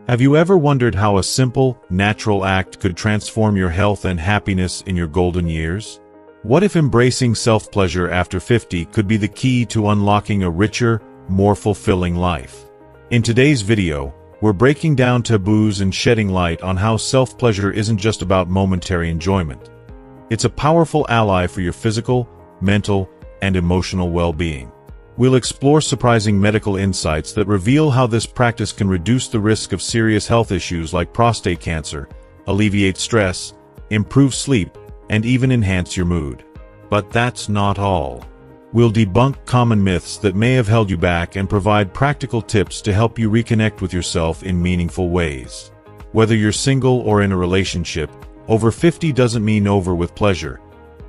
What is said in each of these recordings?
Have you ever wondered how a simple, natural act could transform your health and happiness in your golden years? What if embracing self-pleasure after 50 could be the key to unlocking a richer, more fulfilling life? In today's video, we're breaking down taboos and shedding light on how self-pleasure isn't just about momentary enjoyment. It's a powerful ally for your physical, mental, and emotional well-being. We'll explore surprising medical insights that reveal how this practice can reduce the risk of serious health issues like prostate cancer, alleviate stress, improve sleep, and even enhance your mood. But that's not all. We'll debunk common myths that may have held you back and provide practical tips to help you reconnect with yourself in meaningful ways. Whether you're single or in a relationship, over 50 doesn't mean over with pleasure.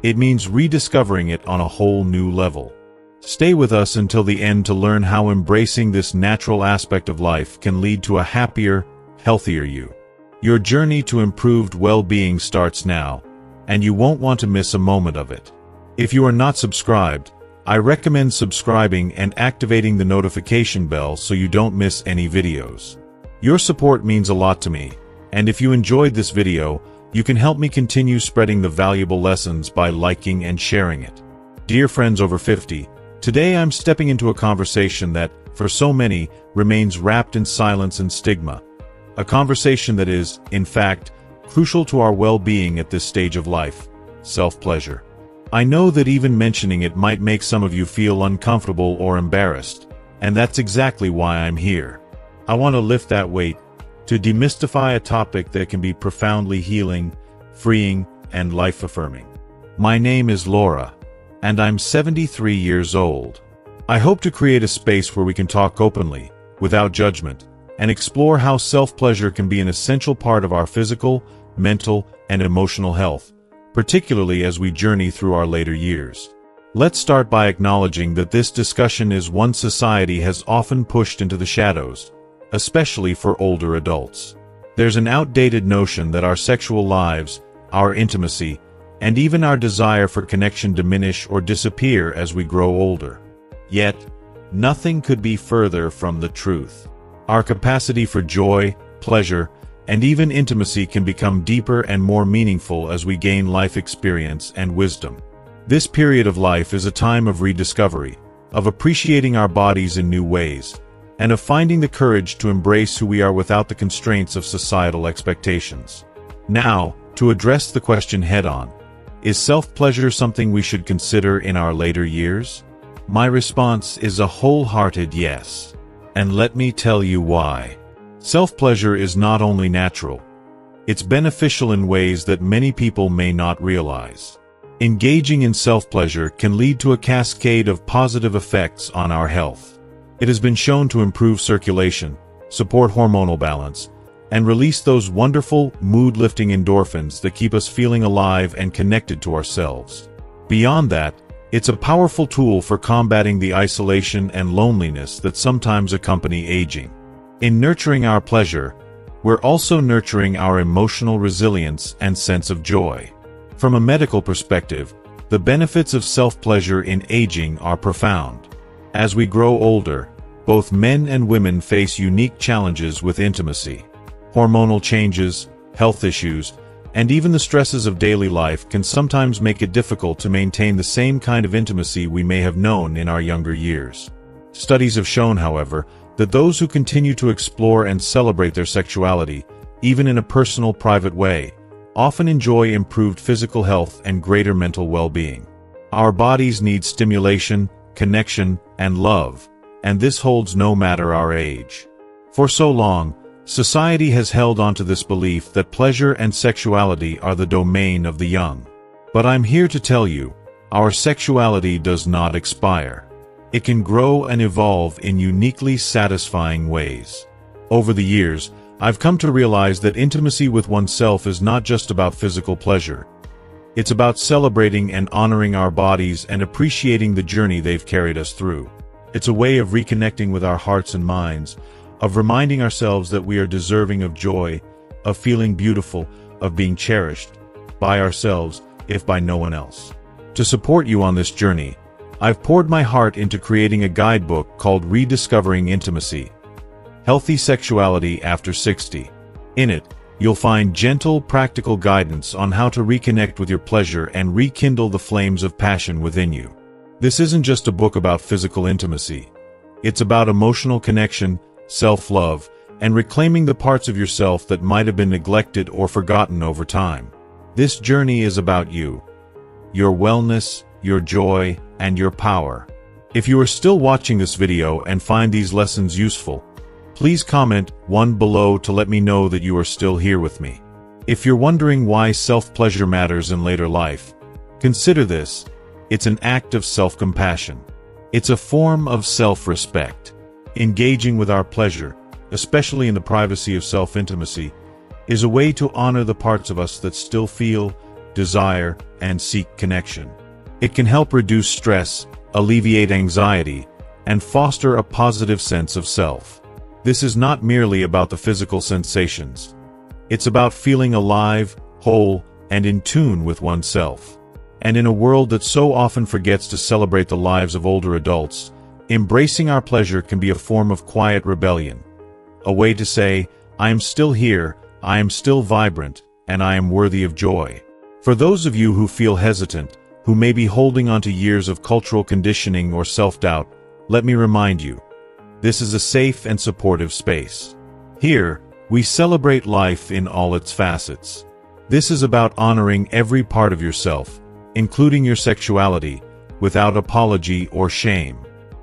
It means rediscovering it on a whole new level. Stay with us until the end to learn how embracing this natural aspect of life can lead to a happier, healthier you. Your journey to improved well-being starts now, and you won't want to miss a moment of it. If you are not subscribed, I recommend subscribing and activating the notification bell so you don't miss any videos. Your support means a lot to me, and if you enjoyed this video, you can help me continue spreading the valuable lessons by liking and sharing it. Dear friends over 50, today I'm stepping into a conversation that, for so many, remains wrapped in silence and stigma. A conversation that is, in fact, crucial to our well-being at this stage of life: self-pleasure. I know that even mentioning it might make some of you feel uncomfortable or embarrassed, and that's exactly why I'm here. I want to lift that weight, to demystify a topic that can be profoundly healing, freeing, and life-affirming. My name is Laura, and I'm 73 years old. I hope to create a space where we can talk openly, without judgment, and explore how self-pleasure can be an essential part of our physical, mental, and emotional health, particularly as we journey through our later years. Let's start by acknowledging that this discussion is one society has often pushed into the shadows, especially for older adults. There's an outdated notion that our sexual lives, our intimacy, and even our desire for connection diminish or disappear as we grow older. Yet, nothing could be further from the truth. Our capacity for joy, pleasure, and even intimacy can become deeper and more meaningful as we gain life experience and wisdom. This period of life is a time of rediscovery, of appreciating our bodies in new ways, and of finding the courage to embrace who we are without the constraints of societal expectations. Now, to address the question head-on, is self-pleasure something we should consider in our later years? My response is a wholehearted yes. And let me tell you why. Self-pleasure is not only natural, it's beneficial in ways that many people may not realize. Engaging in self-pleasure can lead to a cascade of positive effects on our health. It has been shown to improve circulation, support hormonal balance, and release those wonderful, mood-lifting endorphins that keep us feeling alive and connected to ourselves. Beyond that, it's a powerful tool for combating the isolation and loneliness that sometimes accompany aging. In nurturing our pleasure, we're also nurturing our emotional resilience and sense of joy. From a medical perspective, the benefits of self-pleasure in aging are profound. As we grow older, both men and women face unique challenges with intimacy. Hormonal changes, health issues, and even the stresses of daily life can sometimes make it difficult to maintain the same kind of intimacy we may have known in our younger years. Studies have shown, however, that those who continue to explore and celebrate their sexuality, even in a personal, private way, often enjoy improved physical health and greater mental well-being. Our bodies need stimulation, connection, and love, and this holds no matter our age. For so long, society has held onto this belief that pleasure and sexuality are the domain of the young. But I'm here to tell you, our sexuality does not expire. It can grow and evolve in uniquely satisfying ways. Over the years, I've come to realize that intimacy with oneself is not just about physical pleasure. It's about celebrating and honoring our bodies and appreciating the journey they've carried us through. It's a way of reconnecting with our hearts and minds, of reminding ourselves that we are deserving of joy, of feeling beautiful, of being cherished by ourselves, if by no one else. To support you on this journey, I've poured my heart into creating a guidebook called Rediscovering Intimacy. Healthy Sexuality After 60. In it, you'll find gentle, practical guidance on how to reconnect with your pleasure and rekindle the flames of passion within you. This isn't just a book about physical intimacy. It's about emotional connection, self-love, and reclaiming the parts of yourself that might have been neglected or forgotten over time. This journey is about you, your wellness, your joy, and your power. If you are still watching this video and find these lessons useful, please comment 1 below to let me know that you are still here with me. If you're wondering why self-pleasure matters in later life, consider this. It's an act of self-compassion. It's a form of self-respect. Engaging with our pleasure, especially in the privacy of self-intimacy, is a way to honor the parts of us that still feel, desire, and seek connection. It can help reduce stress, alleviate anxiety, and foster a positive sense of self. This is not merely about the physical sensations. It's about feeling alive, whole, and in tune with oneself. And in a world that so often forgets to celebrate the lives of older adults, embracing our pleasure can be a form of quiet rebellion. A way to say, I am still here, I am still vibrant, and I am worthy of joy. For those of you who feel hesitant, who may be holding on to years of cultural conditioning or self-doubt, let me remind you, this is a safe and supportive space. Here, we celebrate life in all its facets. This is about honoring every part of yourself, including your sexuality, without apology or shame.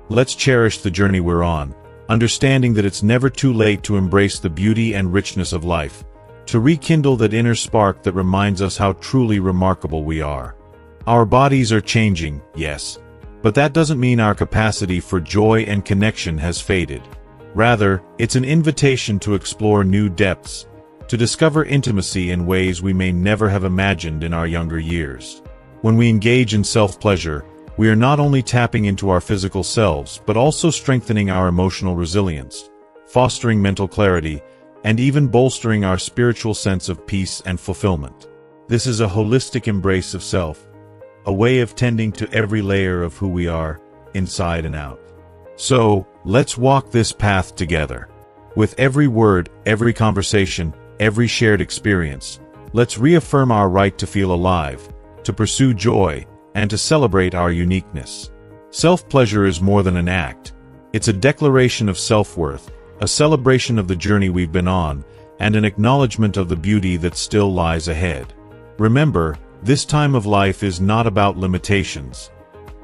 Let's cherish the journey we're on, understanding that it's never too late to embrace the beauty and richness of life, to rekindle that inner spark that reminds us how truly remarkable we are. Our bodies are changing, yes, but that doesn't mean our capacity for joy and connection has faded. Rather, it's an invitation to explore new depths, to discover intimacy in ways we may never have imagined in our younger years. When we engage in self-pleasure, we are not only tapping into our physical selves, but also strengthening our emotional resilience, fostering mental clarity, and even bolstering our spiritual sense of peace and fulfillment. This is a holistic embrace of self, a way of tending to every layer of who we are, inside and out. So, let's walk this path together. With every word, every conversation, every shared experience, let's reaffirm our right to feel alive, to pursue joy, and to celebrate our uniqueness. Self-pleasure is more than an act. It's a declaration of self-worth, a celebration of the journey we've been on, and an acknowledgement of the beauty that still lies ahead. Remember, this time of life is not about limitations.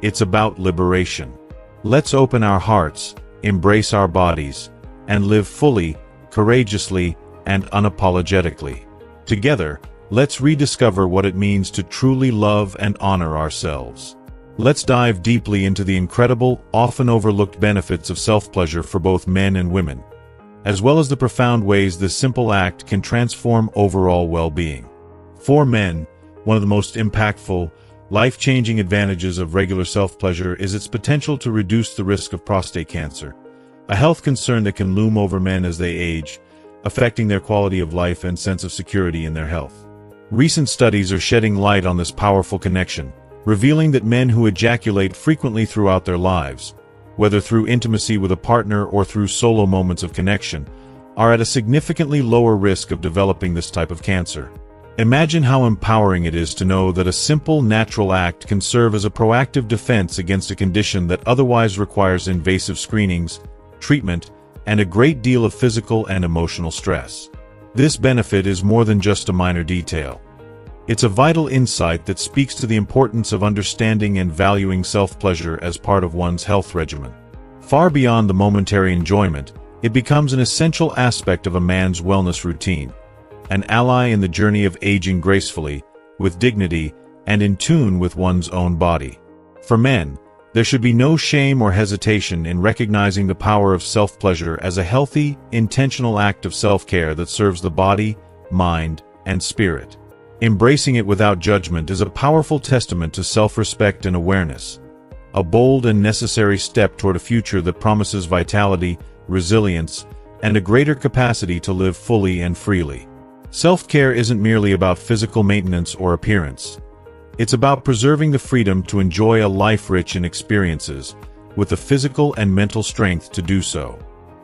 It's about liberation. Let's open our hearts, embrace our bodies, and live fully, courageously, and unapologetically. Together, let's rediscover what it means to truly love and honor ourselves. Let's dive deeply into the incredible, often overlooked benefits of self-pleasure for both men and women, as well as the profound ways this simple act can transform overall well-being. For men, one of the most impactful, life-changing advantages of regular self-pleasure is its potential to reduce the risk of prostate cancer, a health concern that can loom over men as they age, affecting their quality of life and sense of security in their health. Recent studies are shedding light on this powerful connection, revealing that men who ejaculate frequently throughout their lives, whether through intimacy with a partner or through solo moments of connection, are at a significantly lower risk of developing this type of cancer. Imagine how empowering it is to know that a simple, natural act can serve as a proactive defense against a condition that otherwise requires invasive screenings, treatment, and a great deal of physical and emotional stress. This benefit is more than just a minor detail. It's a vital insight that speaks to the importance of understanding and valuing self-pleasure as part of one's health regimen. Far beyond the momentary enjoyment, it becomes an essential aspect of a man's wellness routine, an ally in the journey of aging gracefully, with dignity, and in tune with one's own body. For men, there should be no shame or hesitation in recognizing the power of self-pleasure as a healthy, intentional act of self-care that serves the body, mind, and spirit. Embracing it without judgment is a powerful testament to self-respect and awareness, a bold and necessary step toward a future that promises vitality, resilience, and a greater capacity to live fully and freely. Self-care isn't merely about physical maintenance or appearance. It's about preserving the freedom to enjoy a life rich in experiences, with the physical and mental strength to do so.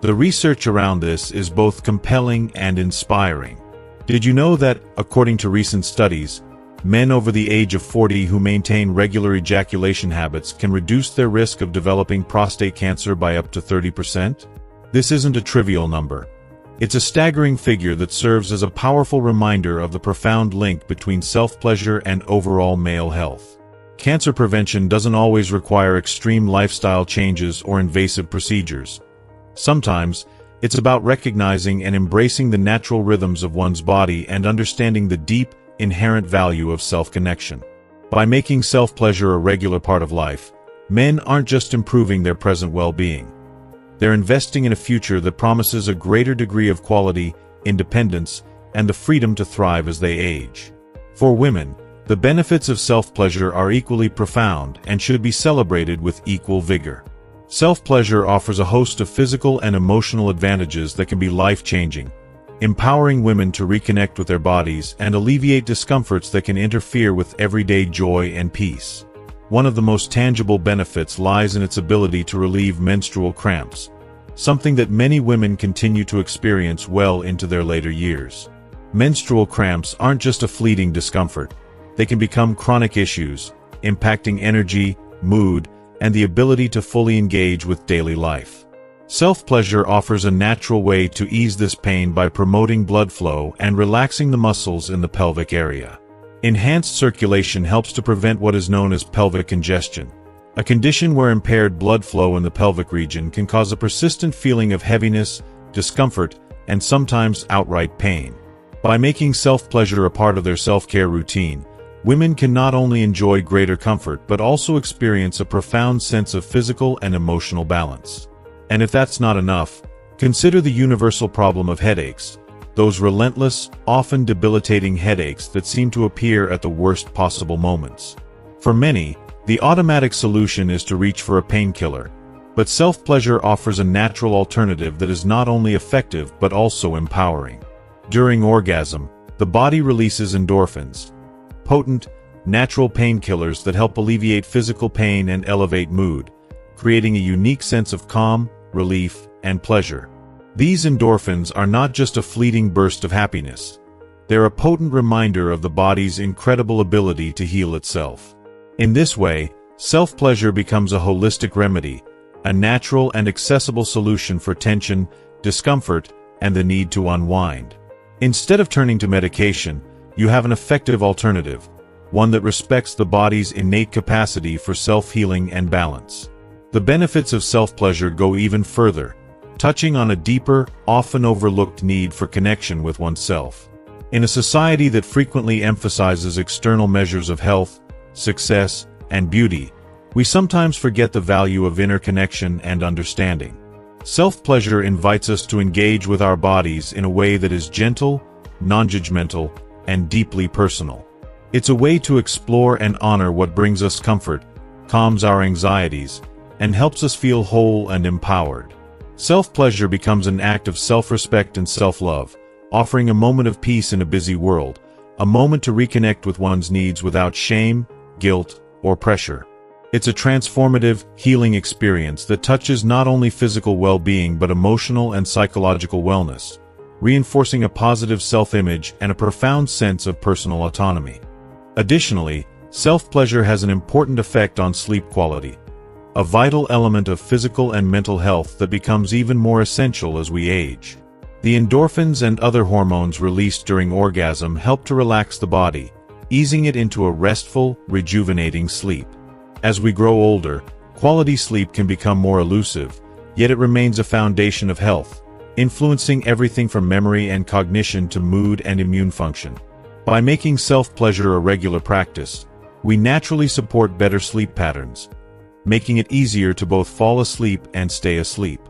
The research around this is both compelling and inspiring. Did you know that, according to recent studies, men over the age of 40 who maintain regular ejaculation habits can reduce their risk of developing prostate cancer by up to 30%? This isn't a trivial number. It's a staggering figure that serves as a powerful reminder of the profound link between self-pleasure and overall male health. Cancer prevention doesn't always require extreme lifestyle changes or invasive procedures. Sometimes, it's about recognizing and embracing the natural rhythms of one's body and understanding the deep, inherent value of self-connection. By making self-pleasure a regular part of life, men aren't just improving their present well-being. They're investing in a future that promises a greater degree of quality, independence, and the freedom to thrive as they age. For women, the benefits of self-pleasure are equally profound and should be celebrated with equal vigor. Self-pleasure offers a host of physical and emotional advantages that can be life-changing, empowering women to reconnect with their bodies and alleviate discomforts that can interfere with everyday joy and peace. One of the most tangible benefits lies in its ability to relieve menstrual cramps, something that many women continue to experience well into their later years. Menstrual cramps aren't just a fleeting discomfort. They can become chronic issues, impacting energy, mood, and the ability to fully engage with daily life. Self-pleasure offers a natural way to ease this pain by promoting blood flow and relaxing the muscles in the pelvic area. Enhanced circulation helps to prevent what is known as pelvic congestion, a condition where impaired blood flow in the pelvic region can cause a persistent feeling of heaviness, discomfort, and sometimes outright pain. By making self-pleasure a part of their self-care routine, women can not only enjoy greater comfort but also experience a profound sense of physical and emotional balance. And if that's not enough, consider the universal problem of headaches, those relentless, often debilitating headaches that seem to appear at the worst possible moments. For many, the automatic solution is to reach for a painkiller, but self-pleasure offers a natural alternative that is not only effective but also empowering. During orgasm, the body releases endorphins, potent, natural painkillers that help alleviate physical pain and elevate mood, creating a unique sense of calm, relief, and pleasure. These endorphins are not just a fleeting burst of happiness. They're a potent reminder of the body's incredible ability to heal itself. In this way, self-pleasure becomes a holistic remedy, a natural and accessible solution for tension, discomfort, and the need to unwind. Instead of turning to medication, you have an effective alternative, one that respects the body's innate capacity for self-healing and balance. The benefits of self-pleasure go even further, touching on a deeper, often overlooked need for connection with oneself. In a society that frequently emphasizes external measures of health, success, and beauty, we sometimes forget the value of inner connection and understanding. Self-pleasure invites us to engage with our bodies in a way that is gentle, non-judgmental, and deeply personal. It's a way to explore and honor what brings us comfort, calms our anxieties, and helps us feel whole and empowered. Self-pleasure becomes an act of self-respect and self-love, offering a moment of peace in a busy world, a moment to reconnect with one's needs without shame, guilt, or pressure. It's a transformative, healing experience that touches not only physical well-being but emotional and psychological wellness, reinforcing a positive self-image and a profound sense of personal autonomy. Additionally, self-pleasure has an important effect on sleep quality, a vital element of physical and mental health that becomes even more essential as we age. The endorphins and other hormones released during orgasm help to relax the body, easing it into a restful, rejuvenating sleep. As we grow older, quality sleep can become more elusive, yet it remains a foundation of health, influencing everything from memory and cognition to mood and immune function. By making self-pleasure a regular practice, we naturally support better sleep patterns, making it easier to both fall asleep and stay asleep.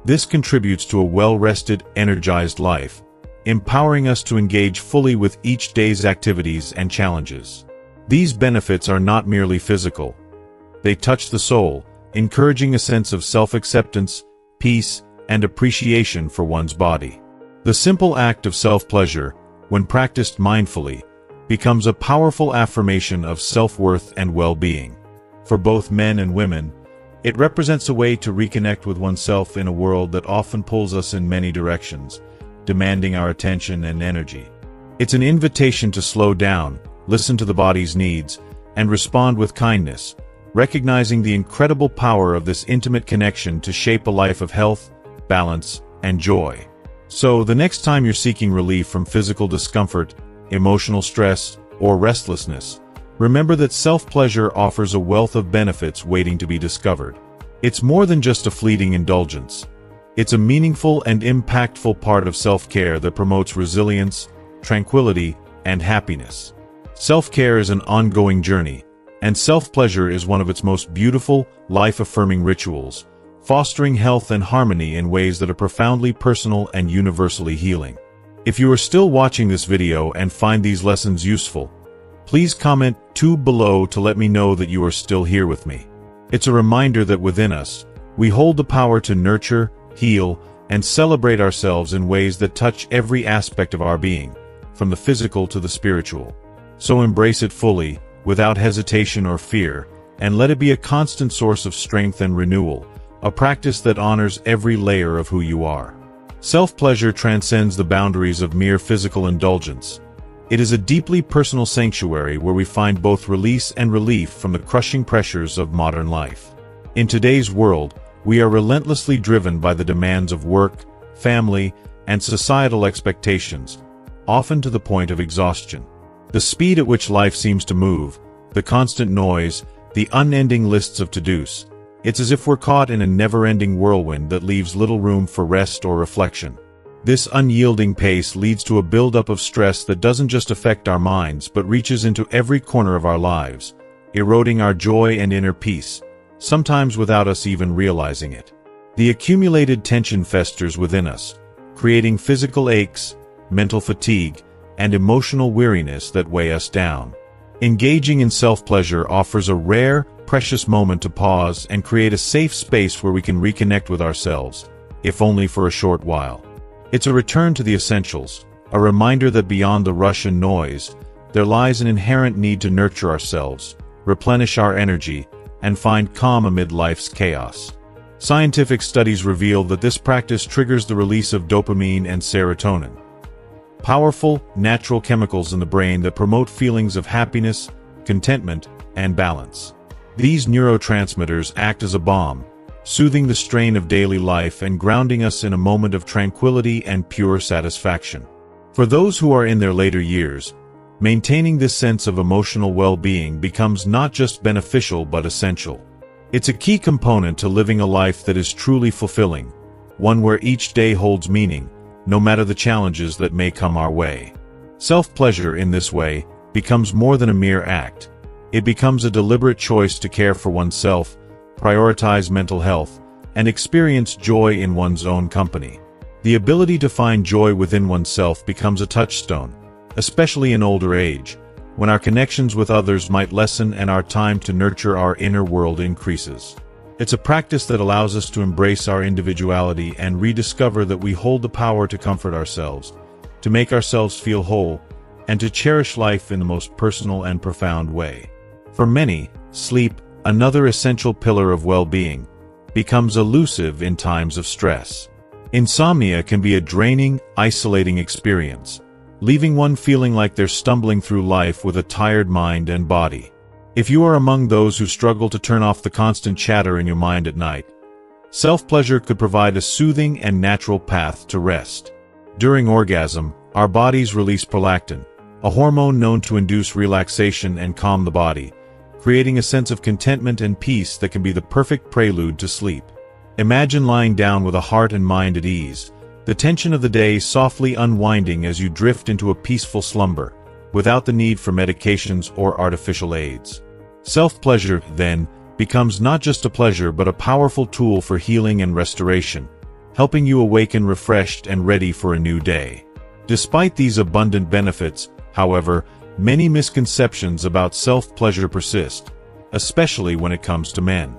This contributes to a well-rested, energized life, empowering us to engage fully with each day's activities and challenges. These benefits are not merely physical. They touch the soul, encouraging a sense of self-acceptance, peace, and appreciation for one's body. The simple act of self-pleasure, when practiced mindfully, becomes a powerful affirmation of self-worth and well-being. For both men and women, It represents a way to reconnect with oneself in a world that often pulls us in many directions, demanding our attention and energy. It's an invitation to slow down, listen to the body's needs, and respond with kindness, recognizing the incredible power of this intimate connection to shape a life of health, balance, and joy. So, the next time you're seeking relief from physical discomfort, emotional stress, or restlessness, remember that self-pleasure offers a wealth of benefits waiting to be discovered. It's more than just a fleeting indulgence. It's a meaningful and impactful part of self-care that promotes resilience, tranquility, and happiness. Self-care is an ongoing journey, and self-pleasure is one of its most beautiful, life-affirming rituals, fostering health and harmony in ways that are profoundly personal and universally healing. If you are still watching this video and find these lessons useful, please comment below to let me know that you are still here with me. It's a reminder that within us, we hold the power to nurture, heal, and celebrate ourselves in ways that touch every aspect of our being, from the physical to the spiritual. So embrace it fully, without hesitation or fear, and let it be a constant source of strength and renewal, a practice that honors every layer of who you are. Self-pleasure transcends the boundaries of mere physical indulgence. It is a deeply personal sanctuary where we find both release and relief from the crushing pressures of modern life. In today's world, we are relentlessly driven by the demands of work, family, and societal expectations, often to the point of exhaustion. The speed at which life seems to move, the constant noise, the unending lists of to-dos, it's as if we're caught in a never-ending whirlwind that leaves little room for rest or reflection. This unyielding pace leads to a buildup of stress that doesn't just affect our minds but reaches into every corner of our lives, eroding our joy and inner peace, sometimes without us even realizing it. The accumulated tension festers within us, creating physical aches, mental fatigue, and emotional weariness that weigh us down. Engaging in self-pleasure offers a rare, precious moment to pause and create a safe space where we can reconnect with ourselves, if only for a short while. It's a return to the essentials, a reminder that beyond the rush and noise, there lies an inherent need to nurture ourselves, replenish our energy, and find calm amid life's chaos. Scientific studies reveal that this practice triggers the release of dopamine and serotonin, powerful, natural chemicals in the brain that promote feelings of happiness, contentment, and balance. These neurotransmitters act as a balm, soothing the strain of daily life and grounding us in a moment of tranquility and pure satisfaction. For those who are in their later years, maintaining this sense of emotional well-being becomes not just beneficial but essential. It's a key component to living a life that is truly fulfilling, one where each day holds meaning, no matter the challenges that may come our way. Self-pleasure in this way becomes more than a mere act. It becomes a deliberate choice to care for oneself, prioritize mental health, and experience joy in one's own company. The ability to find joy within oneself becomes a touchstone, especially in older age, when our connections with others might lessen and our time to nurture our inner world increases. It's a practice that allows us to embrace our individuality and rediscover that we hold the power to comfort ourselves, to make ourselves feel whole, and to cherish life in the most personal and profound way. For many, sleep, another essential pillar of well-being, becomes elusive in times of stress. Insomnia can be a draining, isolating experience, leaving one feeling like they're stumbling through life with a tired mind and body. If you are among those who struggle to turn off the constant chatter in your mind at night, self-pleasure could provide a soothing and natural path to rest. During orgasm, our bodies release prolactin, a hormone known to induce relaxation and calm the body, creating a sense of contentment and peace that can be the perfect prelude to sleep. Imagine lying down with a heart and mind at ease, the tension of the day softly unwinding as you drift into a peaceful slumber, without the need for medications or artificial aids. Self-pleasure, then, becomes not just a pleasure but a powerful tool for healing and restoration, helping you awaken refreshed and ready for a new day. Despite these abundant benefits, however, many misconceptions about self-pleasure persist, especially when it comes to men.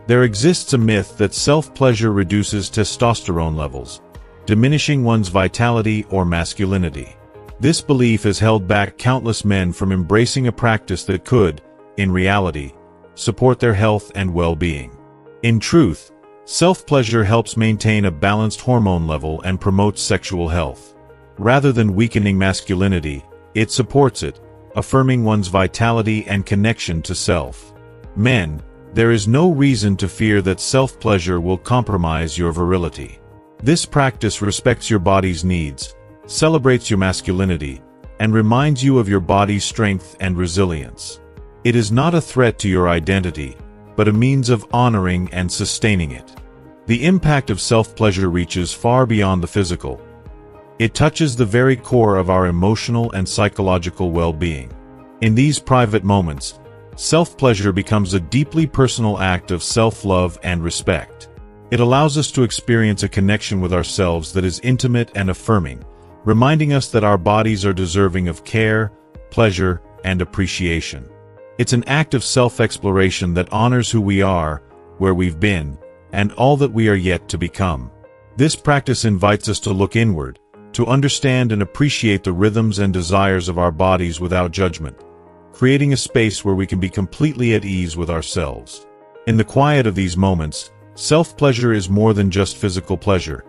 There exists a myth that self-pleasure reduces testosterone levels, diminishing one's vitality or masculinity. This belief has held back countless men from embracing a practice that could, in reality, support their health and well-being. In truth, self-pleasure helps maintain a balanced hormone level and promotes sexual health. Rather than weakening masculinity, it supports it, affirming one's vitality and connection to self. Men, there is no reason to fear that self-pleasure will compromise your virility. This practice respects your body's needs, celebrates your masculinity, and reminds you of your body's strength and resilience. It is not a threat to your identity, but a means of honoring and sustaining it. The impact of self-pleasure reaches far beyond the physical. It touches the very core of our emotional and psychological well-being. In these private moments, self-pleasure becomes a deeply personal act of self-love and respect. It allows us to experience a connection with ourselves that is intimate and affirming, reminding us that our bodies are deserving of care, pleasure, and appreciation. It's an act of self-exploration that honors who we are, where we've been, and all that we are yet to become. This practice invites us to look inward, to understand and appreciate the rhythms and desires of our bodies without judgment, creating a space where we can be completely at ease with ourselves. In the quiet of these moments, self-pleasure is more than just physical pleasure.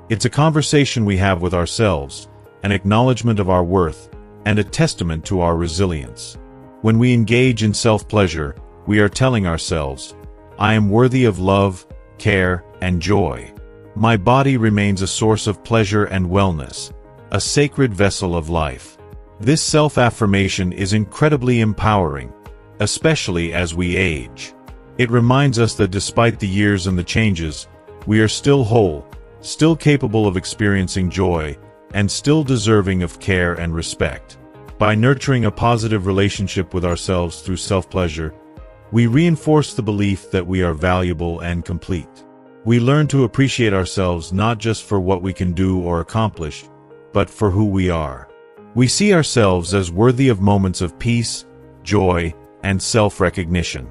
It's a conversation we have with ourselves, an acknowledgement of our worth, and a testament to our resilience. When we engage in self-pleasure, we are telling ourselves, "I am worthy of love, care, and joy. My body remains a source of pleasure and wellness, a sacred vessel of life." This self-affirmation is incredibly empowering, especially as we age. It reminds us that despite the years and the changes, we are still whole, still capable of experiencing joy, and still deserving of care and respect. By nurturing a positive relationship with ourselves through self-pleasure, we reinforce the belief that we are valuable and complete. We learn to appreciate ourselves not just for what we can do or accomplish, but for who we are. We see ourselves as worthy of moments of peace, joy, and self-recognition.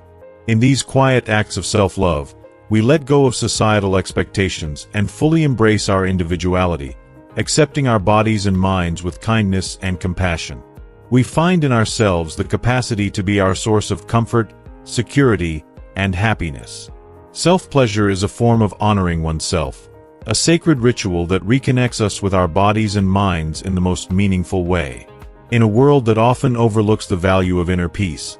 In these quiet acts of self-love, we let go of societal expectations and fully embrace our individuality, accepting our bodies and minds with kindness and compassion. We find in ourselves the capacity to be our source of comfort, security, and happiness. Self-pleasure is a form of honoring oneself, a sacred ritual that reconnects us with our bodies and minds in the most meaningful way. In a world that often overlooks the value of inner peace,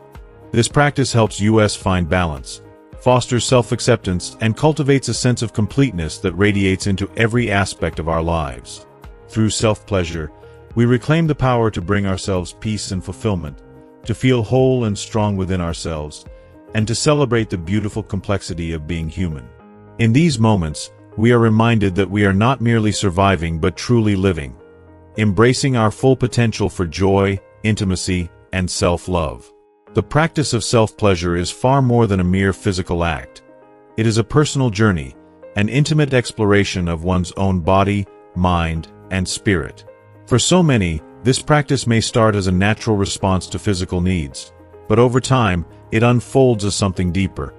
this practice helps us find balance, fosters self-acceptance, and cultivates a sense of completeness that radiates into every aspect of our lives. Through self-pleasure, we reclaim the power to bring ourselves peace and fulfillment, to feel whole and strong within ourselves, and to celebrate the beautiful complexity of being human. In these moments, we are reminded that we are not merely surviving but truly living, embracing our full potential for joy, intimacy, and self-love. The practice of self-pleasure is far more than a mere physical act. It is a personal journey, an intimate exploration of one's own body, mind, and spirit. For so many, this practice may start as a natural response to physical needs, but over time, it unfolds as something deeper,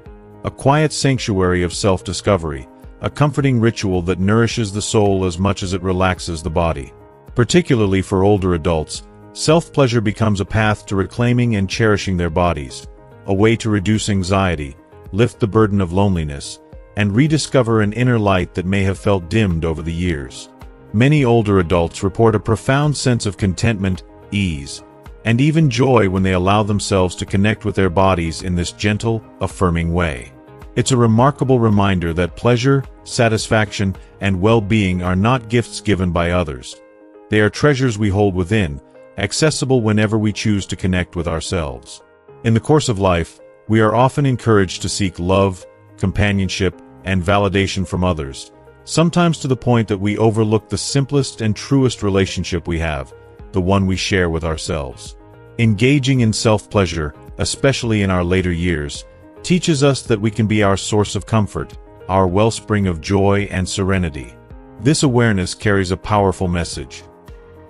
a quiet sanctuary of self-discovery, a comforting ritual that nourishes the soul as much as it relaxes the body. Particularly for older adults, self-pleasure becomes a path to reclaiming and cherishing their bodies, a way to reduce anxiety, lift the burden of loneliness, and rediscover an inner light that may have felt dimmed over the years. Many older adults report a profound sense of contentment, ease, and even joy when they allow themselves to connect with their bodies in this gentle, affirming way. It's a remarkable reminder that pleasure, satisfaction, and well-being are not gifts given by others. They are treasures we hold within, accessible whenever we choose to connect with ourselves. In the course of life, we are often encouraged to seek love, companionship, and validation from others, sometimes to the point that we overlook the simplest and truest relationship we have, the one we share with ourselves. Engaging in self-pleasure, especially in our later years, teaches us that we can be our source of comfort, our wellspring of joy and serenity. This awareness carries a powerful message.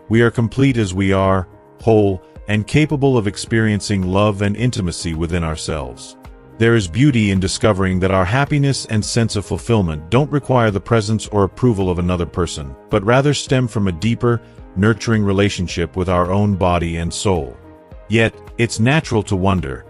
We are complete as we are, whole, and capable of experiencing love and intimacy within ourselves. There is beauty in discovering that our happiness and sense of fulfillment don't require the presence or approval of another person, but rather stem from a deeper, nurturing relationship with our own body and soul. Yet, it's natural to wonder,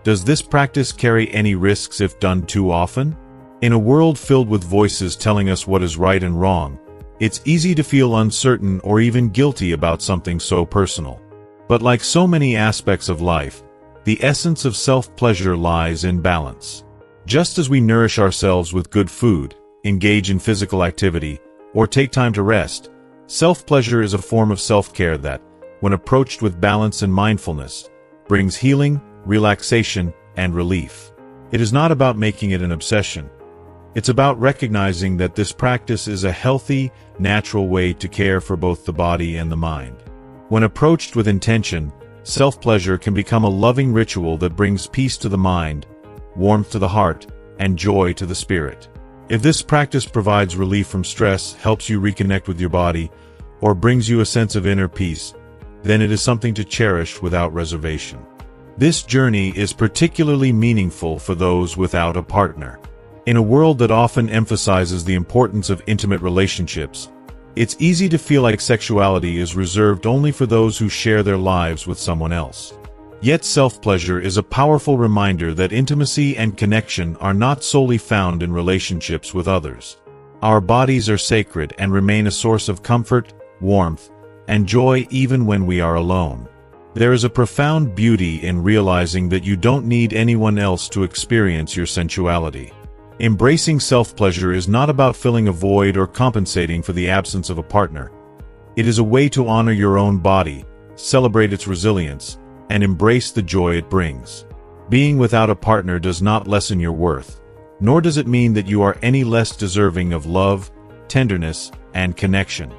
Does this practice carry any risks if done too often? In a world filled with voices telling us what is right and wrong, it's easy to feel uncertain or even guilty about something so personal. But like so many aspects of life, the essence of self-pleasure lies in balance. Just as we nourish ourselves with good food, engage in physical activity, or take time to rest, self-pleasure is a form of self-care that, when approached with balance and mindfulness, brings healing, relaxation, and relief. It is not about making it an obsession. It's about recognizing that this practice is a healthy, natural way to care for both the body and the mind. When approached with intention, self-pleasure can become a loving ritual that brings peace to the mind, warmth to the heart, and joy to the spirit. If this practice provides relief from stress, helps you reconnect with your body, or brings you a sense of inner peace, then it is something to cherish without reservation. This journey is particularly meaningful for those without a partner. In a world that often emphasizes the importance of intimate relationships, it's easy to feel like sexuality is reserved only for those who share their lives with someone else. Yet self-pleasure is a powerful reminder that intimacy and connection are not solely found in relationships with others. Our bodies are sacred and remain a source of comfort, warmth, and joy even when we are alone. There is a profound beauty in realizing that you don't need anyone else to experience your sensuality. Embracing self-pleasure is not about filling a void or compensating for the absence of a partner. It is a way to honor your own body, celebrate its resilience, and embrace the joy it brings. Being without a partner does not lessen your worth, nor does it mean that you are any less deserving of love, tenderness, and connection.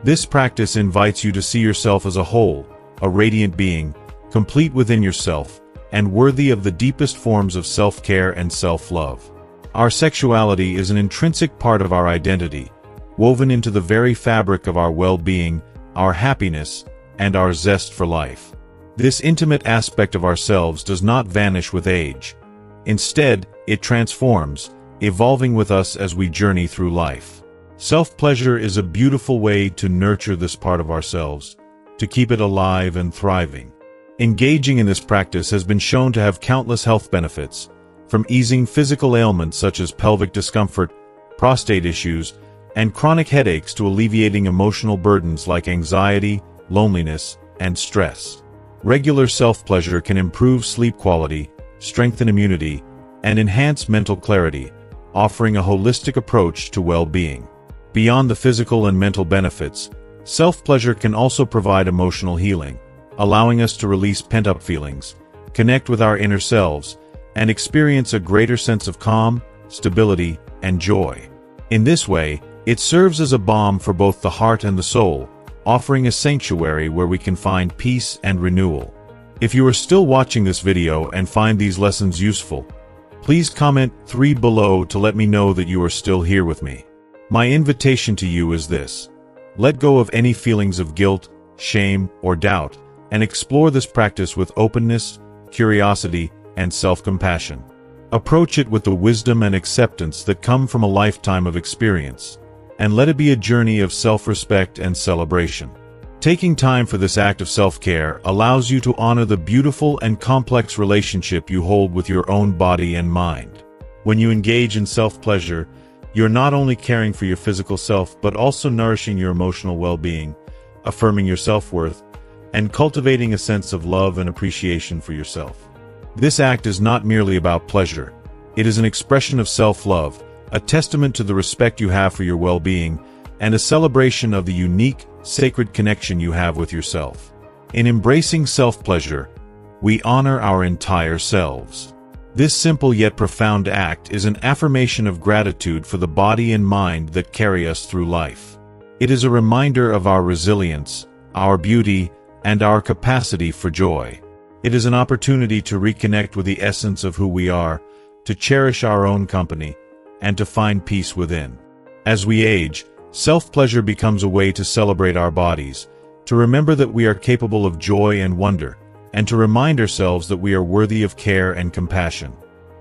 This practice invites you to see yourself as a whole, a radiant being, complete within yourself, and worthy of the deepest forms of self-care and self-love. Our sexuality is an intrinsic part of our identity, woven into the very fabric of our well-being, our happiness, and our zest for life. This intimate aspect of ourselves does not vanish with age. Instead, it transforms, evolving with us as we journey through life. Self-pleasure is a beautiful way to nurture this part of ourselves, to keep it alive and thriving. Engaging in this practice has been shown to have countless health benefits, from easing physical ailments such as pelvic discomfort, prostate issues, and chronic headaches to alleviating emotional burdens like anxiety, loneliness, and stress. Regular self-pleasure can improve sleep quality, strengthen immunity, and enhance mental clarity, offering a holistic approach to well-being. Beyond the physical and mental benefits, self-pleasure can also provide emotional healing, allowing us to release pent-up feelings, connect with our inner selves, and experience a greater sense of calm, stability, and joy. In this way, it serves as a balm for both the heart and the soul, offering a sanctuary where we can find peace and renewal. If you are still watching this video and find these lessons useful, please comment 3 below to let me know that you are still here with me. My invitation to you is this: let go of any feelings of guilt, shame, or doubt, and explore this practice with openness, curiosity, and self-compassion. Approach it with the wisdom and acceptance that come from a lifetime of experience, and let it be a journey of self-respect and celebration. Taking time for this act of self-care allows you to honor the beautiful and complex relationship you hold with your own body and mind. When you engage in self-pleasure, you're not only caring for your physical self but also nourishing your emotional well-being, affirming your self-worth, and cultivating a sense of love and appreciation for yourself. This act is not merely about pleasure. It is an expression of self-love, a testament to the respect you have for your well-being, and a celebration of the unique, sacred connection you have with yourself. In embracing self-pleasure, we honor our entire selves. This simple yet profound act is an affirmation of gratitude for the body and mind that carry us through life. It is a reminder of our resilience, our beauty, and our capacity for joy. It is an opportunity to reconnect with the essence of who we are, to cherish our own company, and to find peace within. As we age, self-pleasure becomes a way to celebrate our bodies, to remember that we are capable of joy and wonder, and to remind ourselves that we are worthy of care and compassion.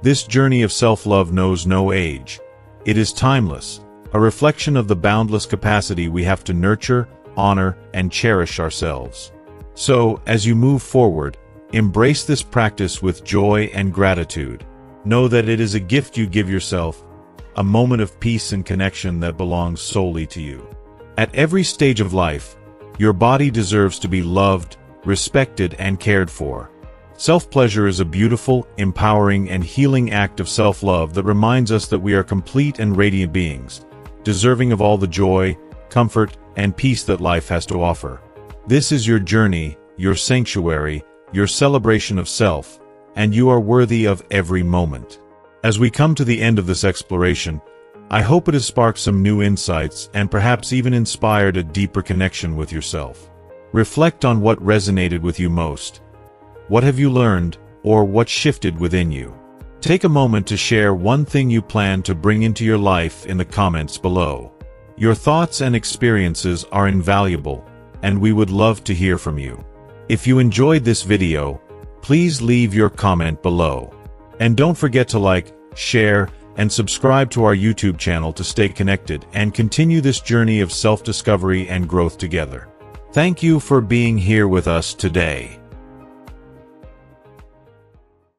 This journey of self-love knows no age. It is timeless, a reflection of the boundless capacity we have to nurture, honor, and cherish ourselves. So, as you move forward, Embrace this practice with joy and gratitude. Know that it is a gift you give yourself, a moment of peace and connection that belongs solely to you. At every stage of life, your body deserves to be loved, respected, and cared for. Self-pleasure is a beautiful, empowering, and healing act of self-love that reminds us that we are complete and radiant beings, deserving of all the joy, comfort, and peace that life has to offer. This is your journey, your sanctuary, your celebration of self, and you are worthy of every moment. As we come to the end of this exploration, I hope it has sparked some new insights and perhaps even inspired a deeper connection with yourself. Reflect on what resonated with you most. What have you learned, or what shifted within you? Take a moment to share one thing you plan to bring into your life in the comments below. Your thoughts and experiences are invaluable, and we would love to hear from you. If you enjoyed this video, please leave your comment below. And don't forget to like, share, and subscribe to our YouTube channel to stay connected and continue this journey of self-discovery and growth together. Thank you for being here with us today.